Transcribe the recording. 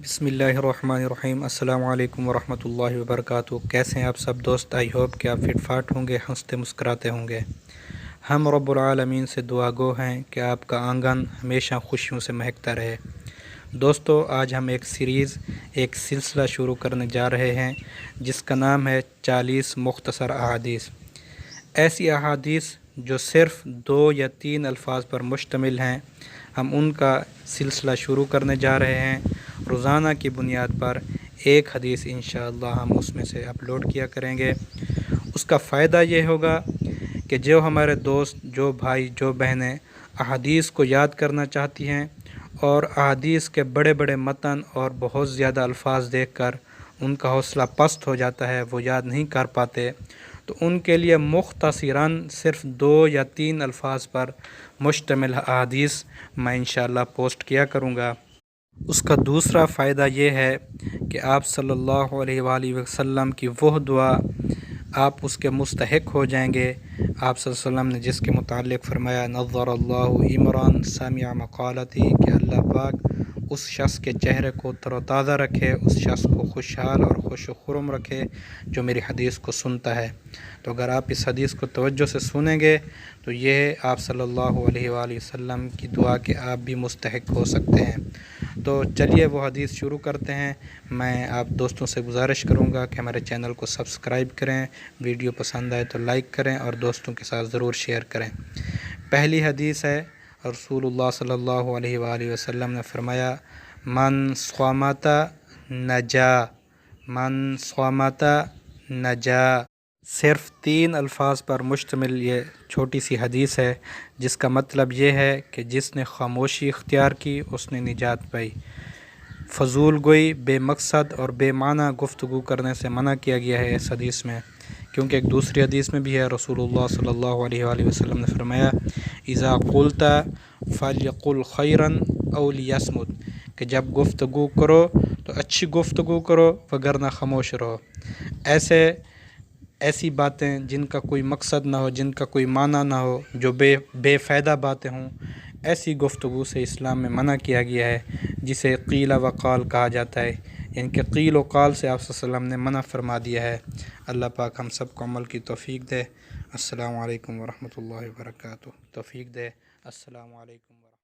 بسم اللہ الرحمن الرحیم۔ السلام علیکم ورحمۃ اللہ وبرکاتہ۔ کیسے ہیں آپ سب دوست؟ آئی ہوپ کہ آپ فٹ فاٹ ہوں گے، ہنستے مسکراتے ہوں گے۔ ہم رب العالمین سے دعا گو ہیں کہ آپ کا آنگن ہمیشہ خوشیوں سے مہکتا رہے۔ دوستو، آج ہم ایک سلسلہ شروع کرنے جا رہے ہیں جس کا نام ہے 40 مختصر احادیث۔ ایسی احادیث جو صرف 2 یا 3 الفاظ پر مشتمل ہیں، ہم ان کا سلسلہ شروع کرنے جا رہے ہیں۔ روزانہ کی بنیاد پر ایک حدیث انشاءاللہ ہم اس میں سے اپلوڈ کیا کریں گے۔ اس کا فائدہ یہ ہوگا کہ جو ہمارے دوست، جو بھائی، جو بہنیں احادیث کو یاد کرنا چاہتی ہیں اور احادیث کے بڑے بڑے متن اور بہت زیادہ الفاظ دیکھ کر ان کا حوصلہ پست ہو جاتا ہے، وہ یاد نہیں کر پاتے، تو ان کے لیے مختصراً صرف 2 یا 3 الفاظ پر مشتمل احادیث میں انشاءاللہ پوسٹ کیا کروں گا۔ اس کا دوسرا فائدہ یہ ہے کہ آپ صلی اللہ علیہ وآلہ وسلم کی وہ دعا آپ اس کے مستحق ہو جائیں گے۔ آپ صلی اللہ علیہ وسلم نے جس کے متعلق فرمایا، نظر اللہ عمران سمع مقالتی، کہ اللہ پاک اس شخص کے چہرے کو تر و تازہ رکھے، اس شخص کو خوشحال اور خوش و خرم رکھے جو میری حدیث کو سنتا ہے۔ تو اگر آپ اس حدیث کو توجہ سے سنیں گے تو یہ آپ صلی اللہ علیہ وآلہ وسلم کی دعا کے آپ بھی مستحق ہو سکتے ہیں۔ تو چلیے وہ حدیث شروع کرتے ہیں۔ میں آپ دوستوں سے گزارش کروں گا کہ ہمارے چینل کو سبسکرائب کریں، ویڈیو پسند آئے تو لائک کریں اور دوستوں کے ساتھ ضرور شیئر کریں۔ پہلی حدیث ہے، رسول اللہ صلی اللہ علیہ وآلہ وسلم نے فرمایا، من صامت نجا، من صامت نجا۔ صرف 3 الفاظ پر مشتمل یہ چھوٹی سی حدیث ہے جس کا مطلب یہ ہے کہ جس نے خاموشی اختیار کی اس نے نجات پائی۔ فضول گوئی، بے مقصد اور بے معنی گفتگو کرنے سے منع کیا گیا ہے اس حدیث میں، کیونکہ ایک دوسری حدیث میں بھی ہے، رسول اللہ صلی اللہ علیہ وآلہ وسلم نے فرمایا، اذا قلت فلیقل خیرا او لیصمت، کہ جب گفتگو کرو تو اچھی گفتگو کرو وگرنہ خاموش رہو۔ ایسی باتیں جن کا کوئی مقصد نہ ہو، جن کا کوئی معنی نہ ہو، جو بے فائدہ باتیں ہوں، ایسی گفتگو سے اسلام میں منع کیا گیا ہے، جسے قیل و قال کہا جاتا ہے، یعنی کہ قیل و قال سے آپ صلی اللہ علیہ وسلم نے منع فرما دیا ہے۔ اللہ پاک ہم سب کو عمل کی توفیق دے۔ السلام علیکم ورحمۃ اللہ وبرکاتہ۔ توفیق دے۔ السلام علیکم۔